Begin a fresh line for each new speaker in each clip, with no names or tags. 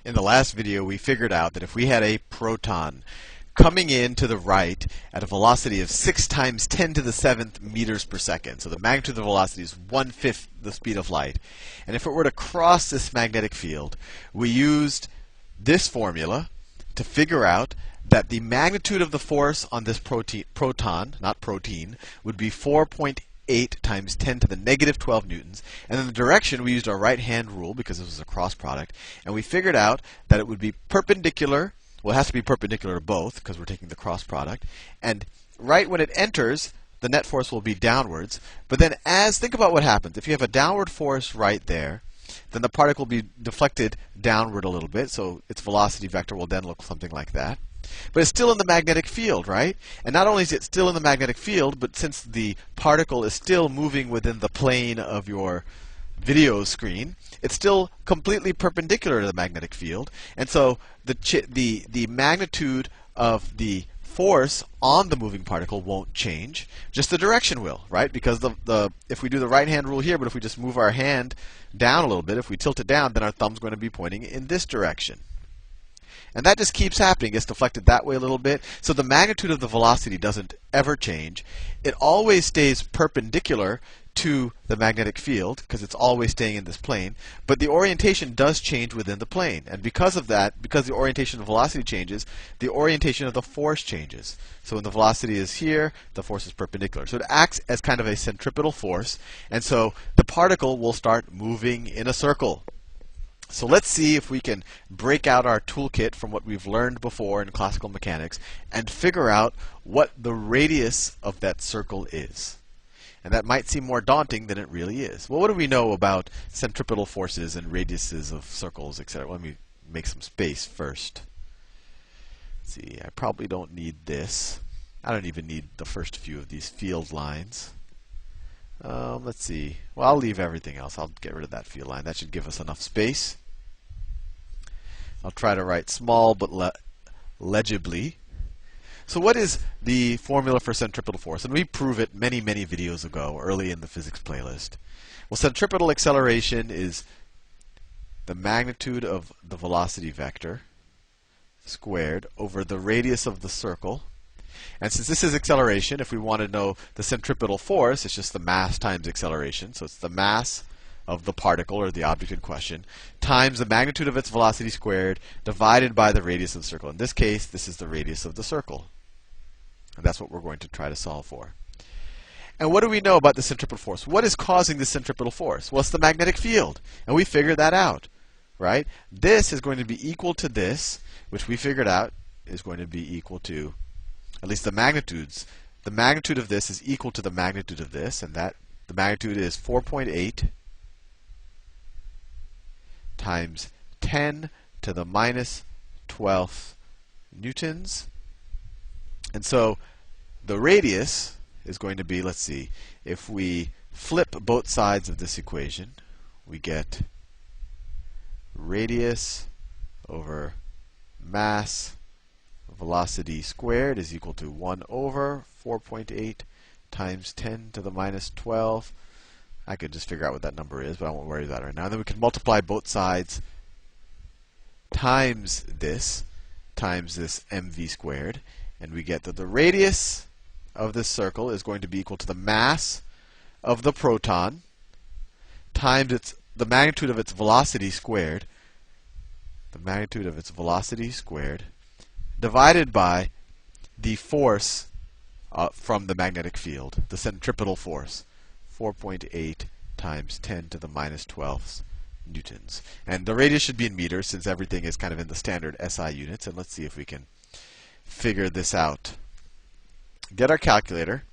In the last video, we figured out that if we had a proton coming in to the right at a velocity of 6 times 10 to the 7th meters per second, so the magnitude of the velocity is 1/5 the speed of light, and if it were to cross this magnetic field, we used this formula to figure out that the magnitude of the force on this proton, not protein, would be 4.8 times 10 to the negative 12 newtons. And in the direction, we used our right-hand rule because this was a cross product. And we figured out that it would be perpendicular. Well, it has to be perpendicular to both because we're taking the cross product. And right when it enters, the net force will be downwards. But then think about what happens. If you have a downward force right there, then the particle will be deflected downward a little bit. So its velocity vector will then look something like that. But it's still in the magnetic field, right? And not only is it still in the magnetic field, but since the particle is still moving within the plane of your video screen, it's still completely perpendicular to the magnetic field. And so the magnitude of the force on the moving particle won't change, just the direction will, right? Because if we do the right-hand rule here, but if we just move our hand down a little bit, if we tilt it down, then our thumb's going to be pointing in this direction. And that just keeps happening. It's deflected that way a little bit. So the magnitude of the velocity doesn't ever change. It always stays perpendicular to the magnetic field because it's always staying in this plane. But the orientation does change within the plane. And because of that, because the orientation of the velocity changes, the orientation of the force changes. So when the velocity is here, the force is perpendicular. So it acts as kind of a centripetal force. And so the particle will start moving in a circle. So let's see if we can break out our toolkit from what we've learned before in classical mechanics and figure out what the radius of that circle is. And that might seem more daunting than it really is. Well, what do we know about centripetal forces and radiuses of circles, etc.? Let me make some space first. Let's see, I probably don't need this. I don't even need the first few of these field lines. Let's see. Well, I'll leave everything else. I'll get rid of that field line. That should give us enough space. I'll try to write small but legibly. So what is the formula for centripetal force? And we proved it many, many videos ago, early in the physics playlist. Well, centripetal acceleration is the magnitude of the velocity vector squared over the radius of the circle. And since this is acceleration, if we want to know the centripetal force, it's just the mass times acceleration. So it's the mass of the particle or the object in question times the magnitude of its velocity squared divided by the radius of the circle. In this case, this is the radius of the circle. And that's what we're going to try to solve for. And what do we know about the centripetal force? What is causing the centripetal force? Well, it's the magnetic field. And we figured that out, right? This is going to be equal to this, which we figured out is going to be equal to, at least the magnitudes. The magnitude of this is equal to the magnitude of this, and that the magnitude is 4.8 times 10 to the minus 12th newtons. And so the radius is going to be, let's see, if we flip both sides of this equation, we get radius over mass velocity squared is equal to 1 over 4.8 times 10 to the minus 12. I could just figure out what that number is, but I won't worry about it right now. And then we can multiply both sides times this mv squared. And we get that the radius of this circle is going to be equal to the mass of the proton times the magnitude of its velocity squared. The magnitude of its velocity squared divided by the force from the magnetic field, the centripetal force, 4.8 times 10 to the minus 12 newtons. And the radius should be in meters since everything is kind of in the standard SI units. And let's see if we can figure this out. Get our calculator.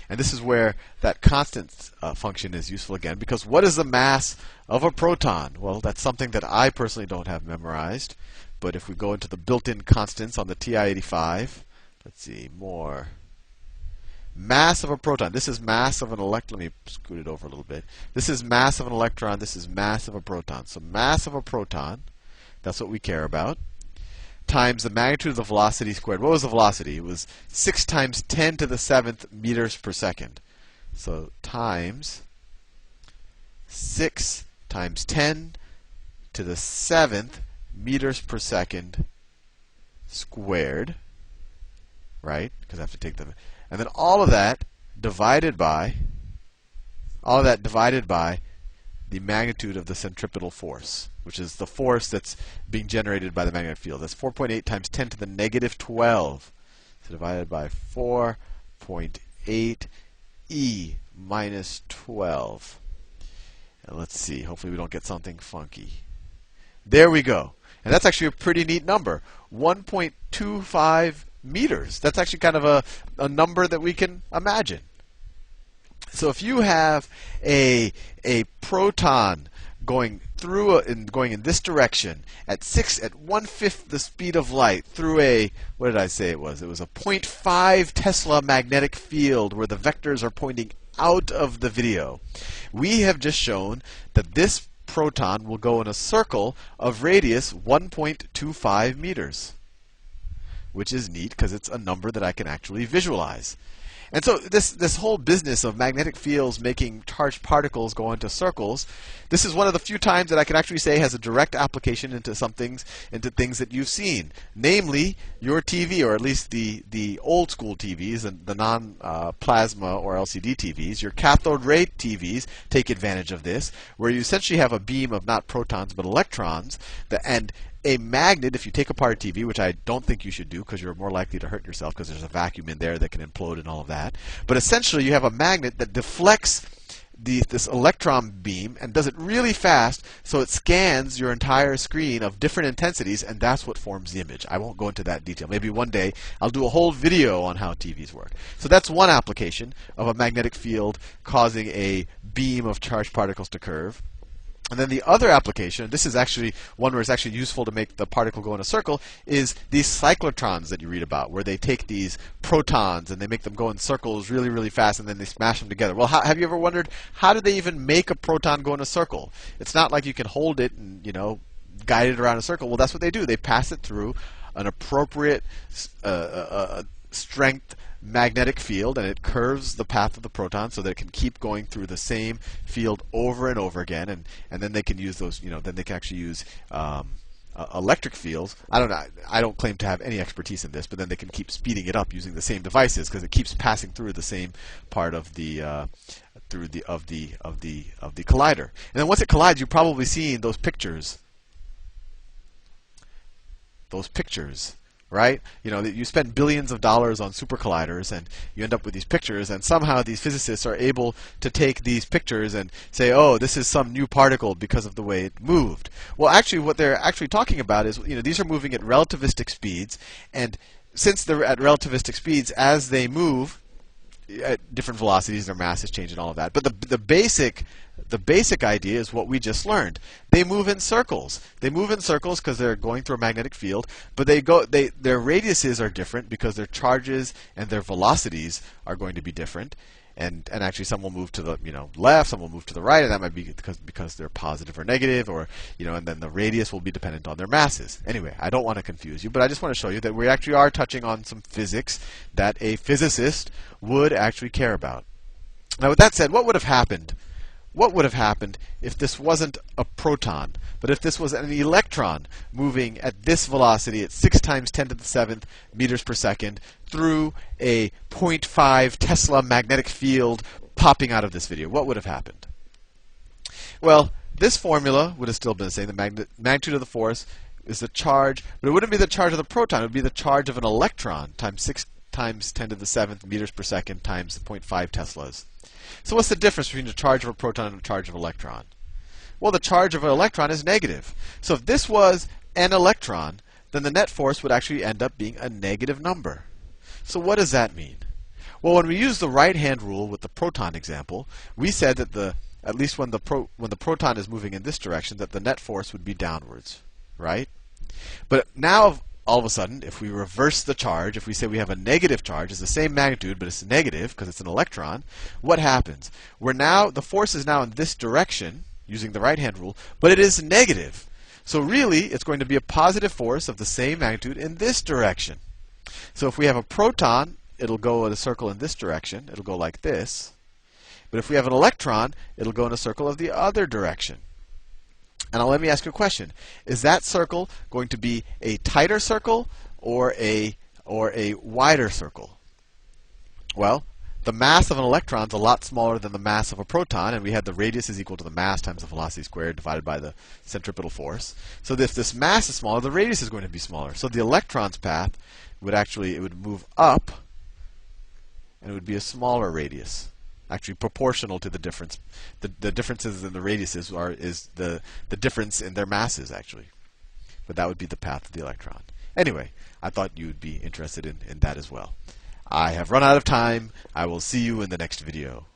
And this is where that constant function is useful again, because what is the mass of a proton? Well, that's something that I personally don't have memorized. But if we go into the built-in constants on the TI-85, let's see, more. Mass of a proton. This is mass of an electron. Let me scoot it over a little bit. This is mass of an electron. This is mass of a proton. So mass of a proton, that's what we care about, times the magnitude of the velocity squared. What was the velocity? It was 6 times 10 to the 7th meters per second. So times 6 times 10 to the 7th meters per second squared, right? Because I have to take them, and then all of that divided by the magnitude of the centripetal force, which is the force that's being generated by the magnetic field. That's 4.8 times 10 to the negative 12. So divided by 4.8 e minus 12. And let's see. Hopefully we don't get something funky. There we go. And that's actually a pretty neat number. 1.25 meters. That's actually kind of a number that we can imagine. So if you have a proton going through going in this direction at 1/5 the speed of light through what did I say it was? It was a 0.5 Tesla magnetic field where the vectors are pointing out of the video. We have just shown that this proton will go in a circle of radius 1.25 meters, which is neat because it's a number that I can actually visualize. And so this whole business of magnetic fields making charged particles go into circles, this is one of the few times that I can actually say has a direct application into things that you've seen. Namely, your TV, or at least the old school TVs and the non-plasma or LCD TVs, your cathode ray TVs take advantage of this, where you essentially have a beam of not protons but electrons, and a magnet, if you take apart a TV, which I don't think you should do because you're more likely to hurt yourself because there's a vacuum in there that can implode and all of that. But essentially, you have a magnet that deflects this electron beam and does it really fast, so it scans your entire screen of different intensities, and that's what forms the image. I won't go into that detail. Maybe one day I'll do a whole video on how TVs work. So that's one application of a magnetic field causing a beam of charged particles to curve. And then the other application, this is actually one where it's actually useful to make the particle go in a circle, is these cyclotrons that you read about, where they take these protons and they make them go in circles really, really fast, and then they smash them together. Well, have you ever wondered, how do they even make a proton go in a circle? It's not like you can hold it and, guide it around a circle. Well, that's what they do. They pass it through an appropriate strength magnetic field, and it curves the path of the proton so that it can keep going through the same field over and over again, and then they can use those, then they can actually use electric fields. I don't know. I don't claim to have any expertise in this, but then they can keep speeding it up using the same devices because it keeps passing through the same part of the collider. And then once it collides, you've probably seen those pictures. Right? You spend billions of dollars on super colliders, and you end up with these pictures, and somehow these physicists are able to take these pictures and say, oh, this is some new particle because of the way it moved. Well, actually, what they're actually talking about is, these are moving at relativistic speeds, and since they're at relativistic speeds, as they move at different velocities, their masses change and all of that. But the basic idea is what we just learned. They move in circles. They move in circles because they're going through a magnetic field, but their radiuses are different because their charges and their velocities are going to be different. And actually, some will move to the left, some will move to the right, and that might be because they're positive or negative, or and then the radius will be dependent on their masses. Anyway, I don't want to confuse you, but I just want to show you that we actually are touching on some physics that a physicist would actually care about. Now, with that said, what would have happened? What would have happened if this wasn't a proton, but if this was an electron moving at this velocity at 6 times 10 to the 7th meters per second through a 0.5 Tesla magnetic field popping out of this video? What would have happened? Well, this formula would have still been the same. The magnitude of the force is the charge, but it wouldn't be the charge of the proton. It would be the charge of an electron times 6 times 10 to the 7th meters per second times 0.5 Teslas. So what's the difference between the charge of a proton and the charge of an electron? Well, the charge of an electron is negative. So if this was an electron, then the net force would actually end up being a negative number. So what does that mean? Well, when we use the right-hand rule with the proton example, we said that at least when the proton is moving in this direction, that the net force would be downwards, right? But now, all of a sudden, if we reverse the charge, if we say we have a negative charge, it's the same magnitude, but it's negative because it's an electron, what happens? The force is now in this direction, using the right-hand rule, but it is negative. So really, it's going to be a positive force of the same magnitude in this direction. So if we have a proton, it'll go in a circle in this direction. It'll go like this. But if we have an electron, it'll go in a circle of the other direction. And now let me ask you a question. Is that circle going to be a tighter circle or a wider circle? Well, the mass of an electron is a lot smaller than the mass of a proton, and we had the radius is equal to the mass times the velocity squared divided by the centripetal force. So if this mass is smaller, the radius is going to be smaller. So the electron's path would actually, it would move up, and it would be a smaller radius, actually proportional to the difference. The differences in the radiuses is the difference in their masses, actually. But that would be the path of the electron. Anyway, I thought you would be interested in that as well. I have run out of time. I will see you in the next video.